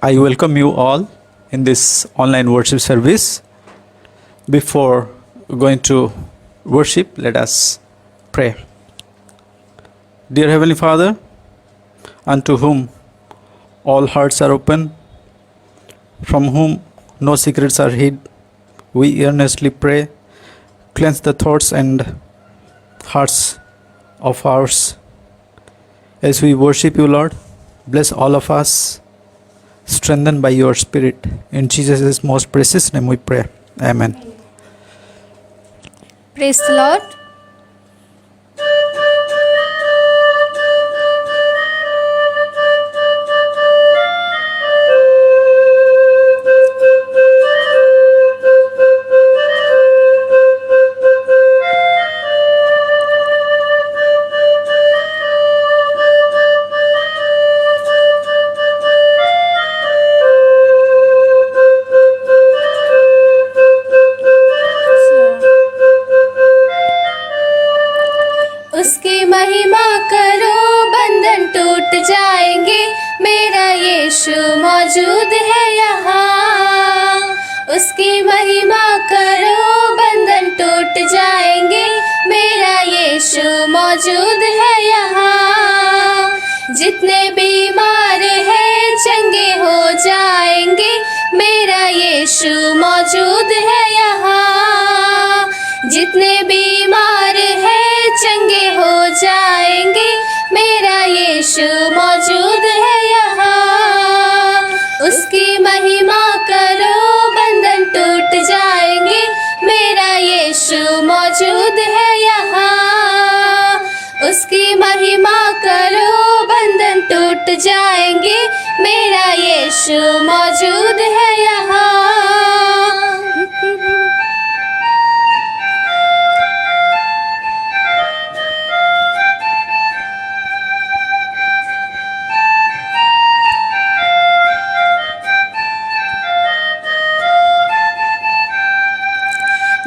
I welcome you all in this online worship service. Before going to worship, let us pray. Dear Heavenly Father, unto whom all hearts are open, from whom no secrets are hid, we earnestly pray, cleanse the thoughts and hearts of ours as we worship you, Lord. Bless all of us, strengthened by your Spirit. In Jesus' most precious name we pray. Amen. Praise the Lord. उसकी महिमा करो, बंधन टूट जाएंगे, मेरा यीशु मौजूद है यहाँ। उसकी महिमा करो, बंधन टूट जाएंगे, मेरा यीशु मौजूद है यहाँ। जितने बीमार हैं चंगे हो जाएंगे, मेरा यीशु मौजूद है यहाँ। जितने बीमार हैं चंगे हो जाएंगे, मेरा यीशु मौजूद है यहाँ। उसकी महिमा करो, बंधन टूट जाएंगे, मेरा यीशु मौजूद है यहाँ। उसकी महिमा करो, बंधन टूट जाएंगे, मेरा यीशु मौजूद है यहाँ।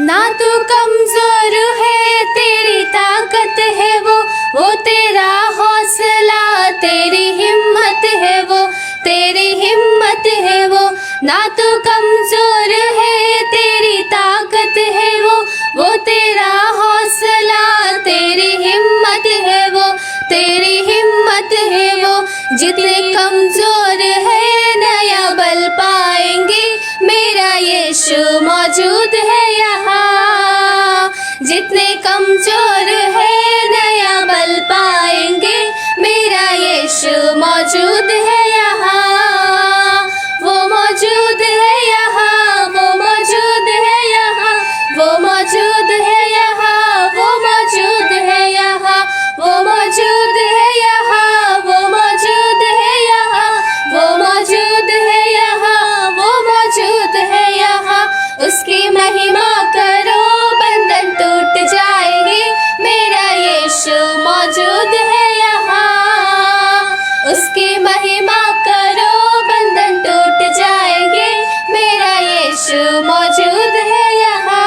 ना तू कमजोर है, तेरी ताकत है वो तेरा हौसला, तेरी हिम्मत है वो, तेरी हिम्मत है वो। ना तू कमजोर है, तेरी ताकत है वो तेरा हौसला, तेरी हिम्मत है वो, तेरी हिम्मत है वो। जितने कमजोर है नया बल पाएंगे, मेरा यीशु मौजूद है यहाँ। जितने कमजोर है नया बल पाएंगे, मेरा यीशु मौजूद है यहाँ। वो मौजूद है यहाँ, वो मौजूद है यहाँ, वो मौजूद है यहाँ, वो मौजूद है यहाँ, वो मौजूद है यहाँ, वो मौजूद है यहाँ, वो मौजूद है यहाँ, वो मौजूद है यहाँ। उसकी महिमा करो, बंधन टूट जाएंगे, मेरा यीशु मौजूद है यहाँ। उसकी महिमा करो, बंधन टूट जाएंगे, मेरा यीशु मौजूद है यहाँ।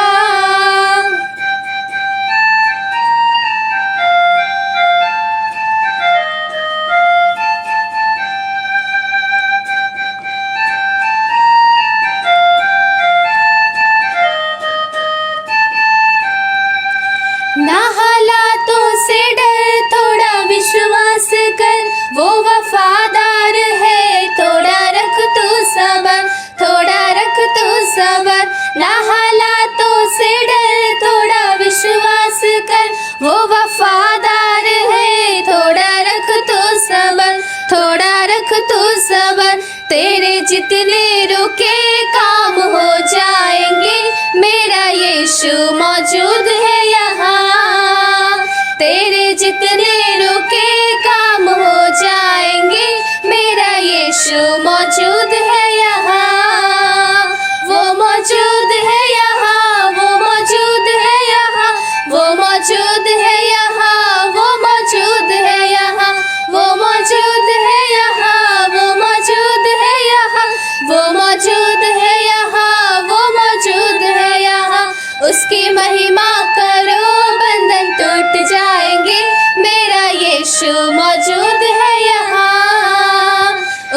ना हालातों से डर, थोड़ा विश्वास कर, वो वफादार है, थोड़ा रख तू सबर, थोड़ा रख तू सबर। ना हालातों से डर, थोड़ा विश्वास कर, वो वफादार है, थोड़ा रख तू सबर, थोड़ा रख तू सबर। तेरे जितने रुके काम हो जाएंगे, मेरा यीशु मौजूद है यहाँ। तेरे जितने रुके काम हो जाएंगे, मेरा यीशु मौजूद है यहाँ। वो मौजूद है यहाँ, वो मौजूद है यहाँ, वो मौजूद है यहाँ, वो मौजूद है यहाँ, वो मौजूद है यहाँ, वो मौजूद है यहाँ, वो मौजूद है यहाँ, वो मौजूद है यहाँ। उसकी महिमा करो, बंधन टूट जाएंगे, मेरा यीशु मौजूद है यहाँ।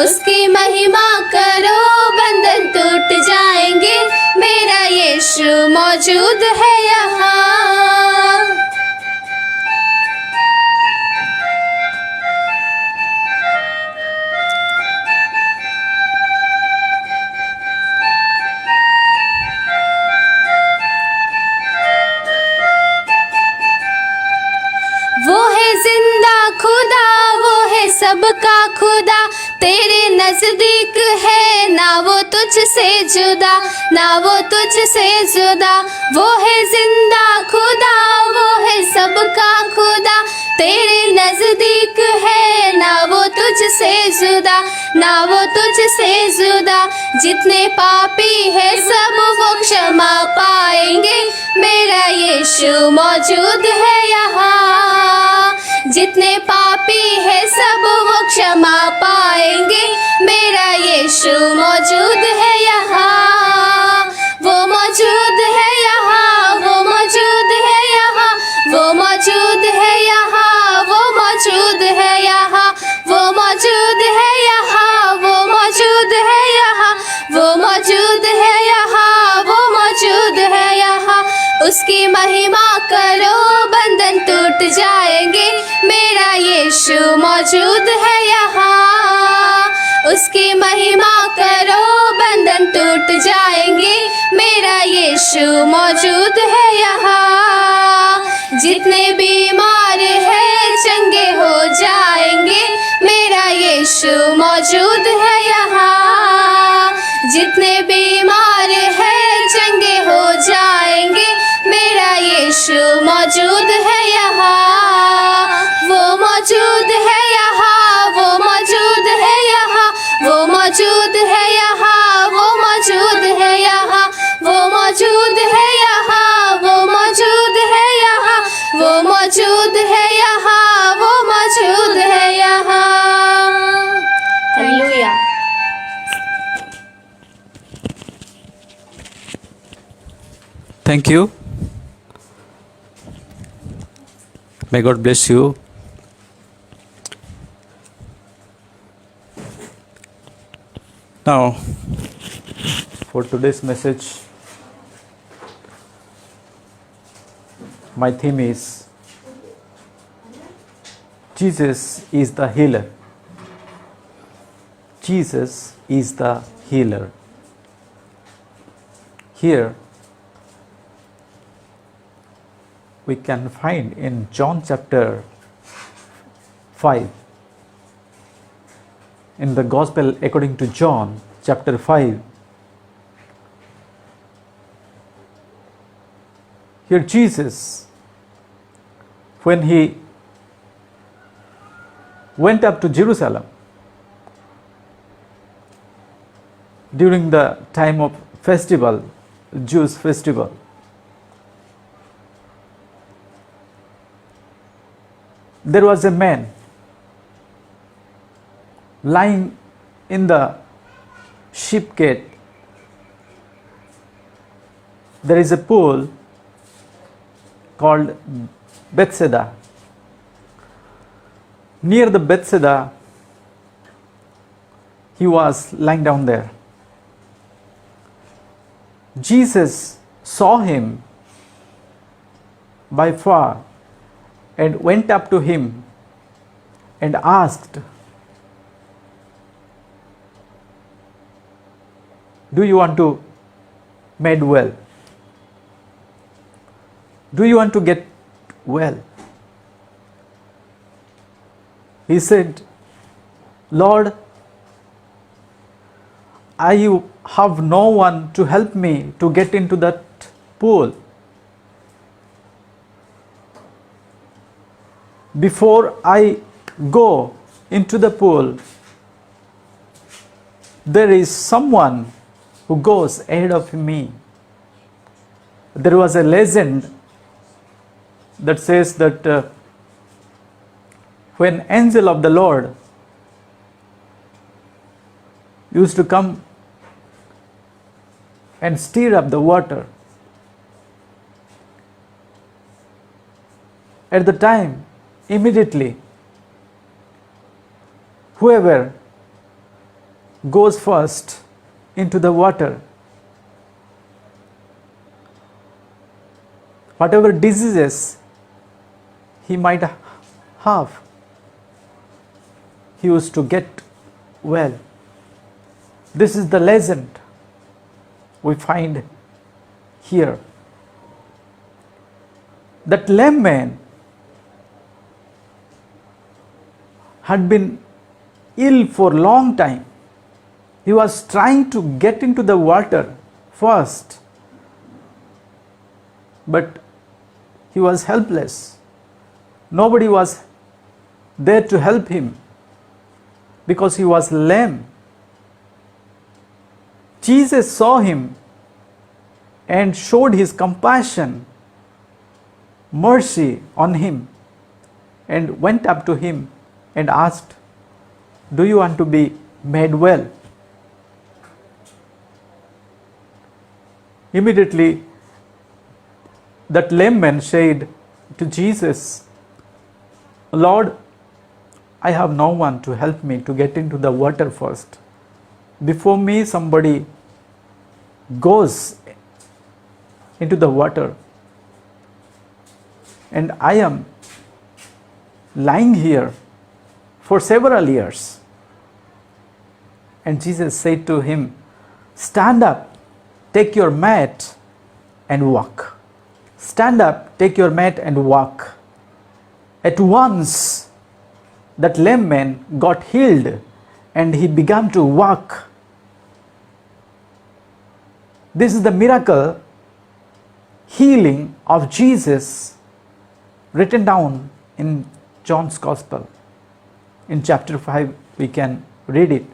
उसकी महिमा कर यीशु मौजूद है यहाँ। वो है जिंदा खुदा, वो है सबका खुदा, तेरे नजदीक है ना वो तुझसे जुदा, ना वो तुझसे जुदा। वो है जिंदा खुदा, वो है सबका खुदा, तेरे नजदीक है ना वो तुझसे जुदा, ना वो तुझसे जुदा। जितने पापी है सब वो क्षमा पाएंगे, मेरा यीशु मौजूद है यहाँ। जितने पापी है सब वो क्षमा पाएंगे, मेरा यीशु मौजूद है यहाँ। वो मौजूद है यहाँ, वो मौजूद है यहाँ, वो मौजूद है यहाँ, वो मौजूद है यहाँ, वो मौजूद है यहाँ, वो मौजूद है यहाँ, वो मौजूद है यहाँ, वो मौजूद है यहाँ। उसकी महिमा करो बंधन टूट जाएंगे, मेरा यीशु मौजूद है यहाँ। उसकी महिमा करो बंधन टूट जाएंगे, मेरा यीशु मौजूद है यहाँ। जितने बीमार हैं चंगे हो जाएंगे, मेरा यीशु मौजूद है यहाँ। जितने बीमार हैं चंगे हो जाएंगे, मेरा यीशु मौजूद है यहाँ। वो मौजूद है यहाँ, वो मौजूद है यहाँ, वो मौजूद है यहाँ, वो मौजूद है यहाँ, वो मौजूद है यहाँ, वो मौजूद है यहाँ, वो मौजूद है यहाँ, वो मौजूद है यहाँ। Hallelujah. Thank you. May God bless you. Now, for today's message, my theme is Jesus is the healer. Jesus is the healer. Here we can find in John chapter 5, in the Gospel according to John chapter 5, here Jesus, when he went up to Jerusalem during the time of festival, Jewish festival, there was a man lying in the sheep gate. There is a pool called Bethesda. Near the Bethesda, he was lying down there. Jesus saw him by far and went up to him and asked, "Do you want to made well? Do you want to get well?" He said, "Lord, I have no one to help me to get into that pool. Before I go into the pool, there is someone who goes ahead of me." There was a legend that says that when angel of the Lord used to come and stir up the water, at the time, immediately, whoever goes first into the water, whatever diseases he might have, he used to get well. This is the legend we find here. That lame man had been ill for a long time. He was trying to get into the water first, but he was helpless. Nobody was there to help him because he was lame. Jesus saw him and showed his compassion, mercy on him, and went up to him and asked, "Do you want to be made well?" Immediately, that lame man said to Jesus, "Lord, I have no one to help me to get into the water first. Before me, somebody goes into the water, and I am lying here for several years." And Jesus said to him, "Stand up, take your mat and walk." Stand up, take your mat and walk. At once, that lame man got healed and he began to walk. This is the miracle healing of Jesus written down in John's Gospel. In chapter 5, we can read it.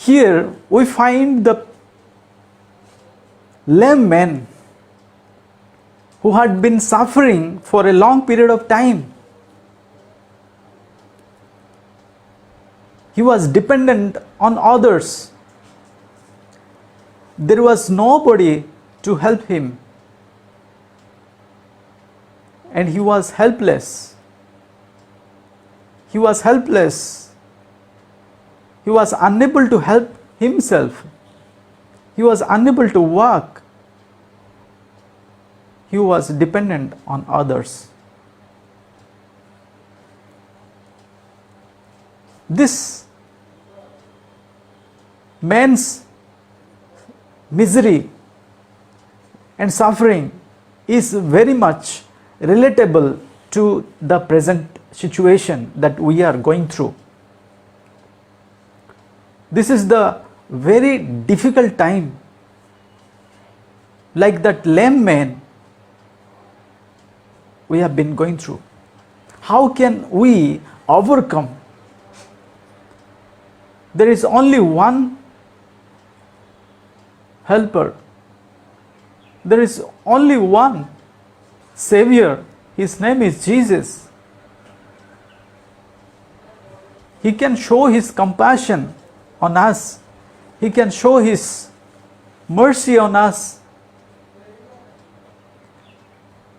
Here we find the lame man who had been suffering for a long period of time. He was dependent on others. There was nobody to help him, and he was helpless. He was helpless. He was unable to help himself. He was unable to walk. He was dependent on others. This man's misery and suffering is very much relatable to the present situation that we are going through. This is the very difficult time. Like that lame man we have been going through. How can we overcome? There is only one helper. There is only one Savior. His name is Jesus. He can show His compassion on us. He can show His mercy on us.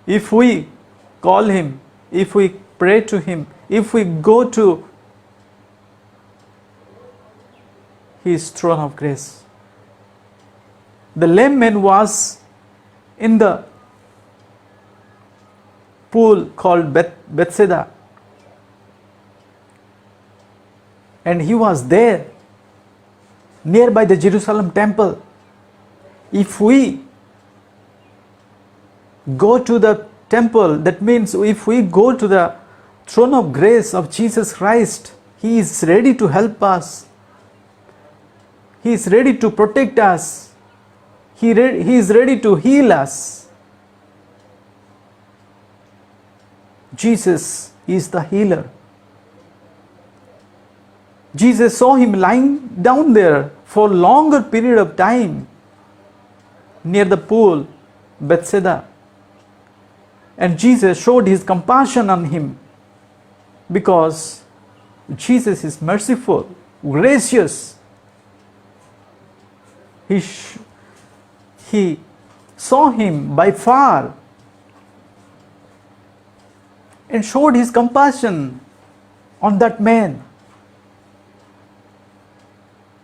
If we call Him, if we pray to Him, if we go to His throne of grace. The lame man was in the pool called Bethesda, and he was there nearby the Jerusalem temple. If we go to the temple, that means if we go to the throne of grace of Jesus Christ, He is ready to help us. He is ready to protect us. He is ready to heal us. Jesus is the healer. Jesus saw him lying down there for a longer period of time near the pool, Bethesda. And Jesus showed His compassion on him because Jesus is merciful, gracious. He saw him by far and showed His compassion on that man.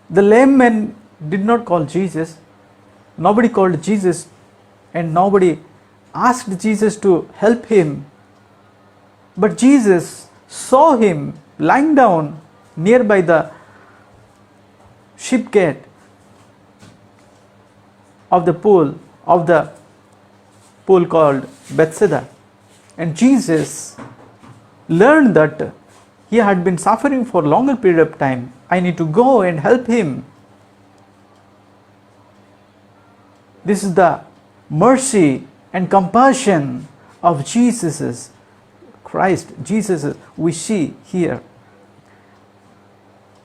The lame man did not call Jesus. Nobody called Jesus, and nobody asked Jesus to help him, but Jesus saw him lying down nearby the ship gate of the pool called Bethesda. And Jesus learned that he had been suffering for a longer period of time. I need to go and help him. This is the mercy and compassion of Jesus Christ. Jesus we see here.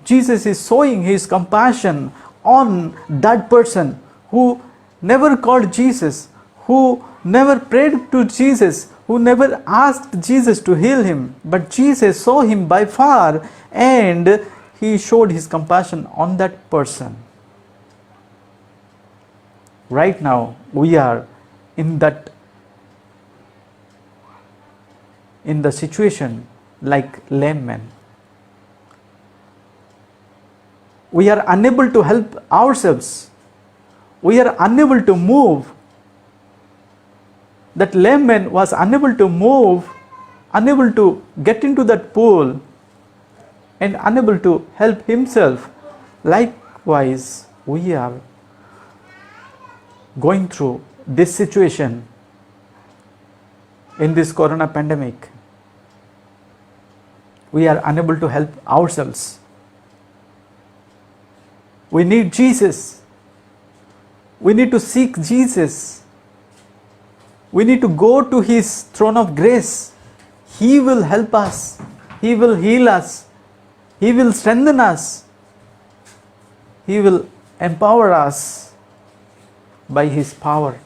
Jesus is showing his compassion on that person who never called Jesus, who never prayed to Jesus, who never asked Jesus to heal him. But Jesus saw him by far and he showed his compassion on that person. Right now we are in the situation like lame men. We are unable to help ourselves. We are unable to move. That lame man was unable to move, unable to get into that pool, and unable to help himself. Likewise, we are going through this situation in this corona pandemic. We are unable to help ourselves. We need Jesus. We need to seek Jesus. We need to go to his throne of grace. He will help us. He will heal us. He will strengthen us. He will empower us by his power.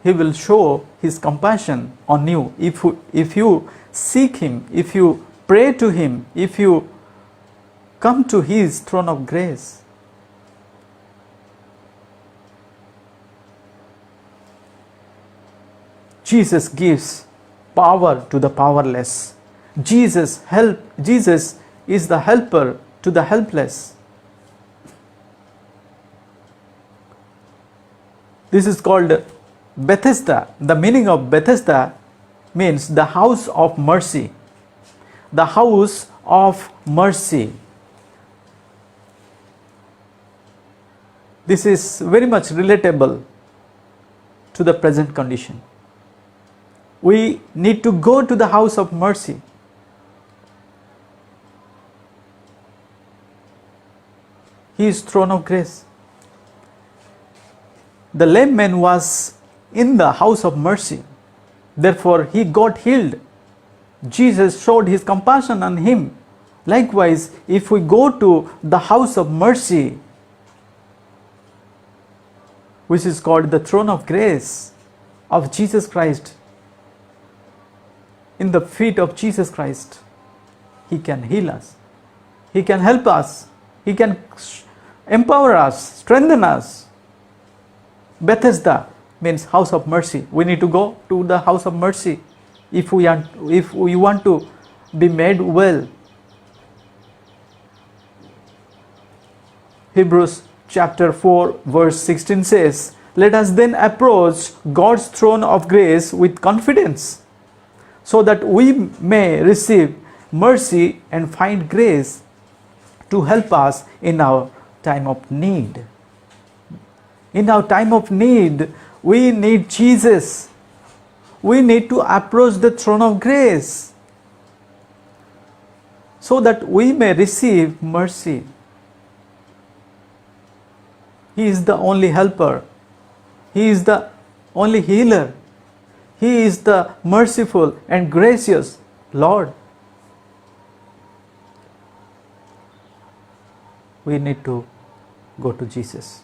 He will show his compassion on you if you seek him, if you pray to him, if you come to his throne of grace. Jesus gives power to the powerless. Jesus is the helper to the helpless. This is called Bethesda. The meaning of Bethesda means the house of mercy. The house of mercy. This is very much relatable to the present condition. We need to go to the house of mercy. His throne of grace. The lame man was in the house of mercy. Therefore, he got healed. Jesus showed his compassion on him. Likewise, if we go to the house of mercy, which is called the throne of grace of Jesus Christ, in the feet of Jesus Christ, he can heal us. He can help us. He can empower us, strengthen us. Bethesda means house of mercy. We need to go to the house of mercy if we want to be made well. Hebrews chapter 4 verse 16 says, "Let us then approach God's throne of grace with confidence, so that we may receive mercy and find grace to help us in our time of need." In our time of need, we need Jesus. We need to approach the throne of grace so that we may receive mercy. He is the only helper. He is the only healer. He is the merciful and gracious Lord. We need to go to Jesus.